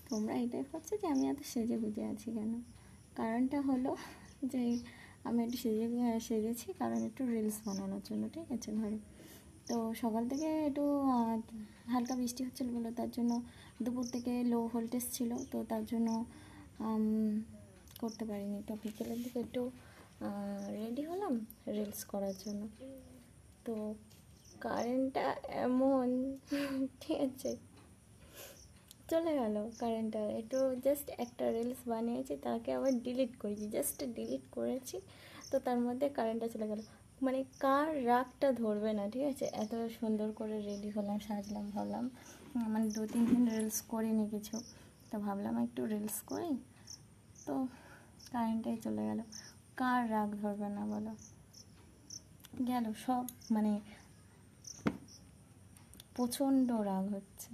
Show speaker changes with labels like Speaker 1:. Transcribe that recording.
Speaker 1: তোমরা এটাই ভাবছো যে আমি এত সেজে গুজে আছি কেন। কারণটা হলো যে আমি একটু সেজেছি কারণ একটু রিলস বানানোর জন্য, ঠিক আছে ঘরে। তো সকাল থেকে একটু হালকা বৃষ্টি হচ্ছিলো বলে তার জন্য দুপুর থেকে লো ভোল্টেজ ছিল, তো তার জন্য করতে পারিনি। তো বিকেলের দিকে একটু রেডি হলাম রিলস করার জন্য। তো কারেন্টটা এমন ঠিক আছে চলে গেল কারেন্টটা। একটু জাস্ট একটা রিলস বানিয়েছি, তাকে আবার ডিলিট করেছি, জাস্ট ডিলিট করেছি, তো তার মধ্যে কারেন্টটা চলে গেল। মানে কার রাগটা ধরবে না, ঠিক আছে। এত সুন্দর করে রেডি হলাম, সাজলাম, ভাবলাম মানে 2-3 দিন রিলস করিনি কিছু, তো ভাবলাম একটু রিলস করি, তো কারেন্টটাই চলে গেল। কার রাগ ধরবে না বলো। গেল সব, মানে প্রচণ্ড রাগ হচ্ছে।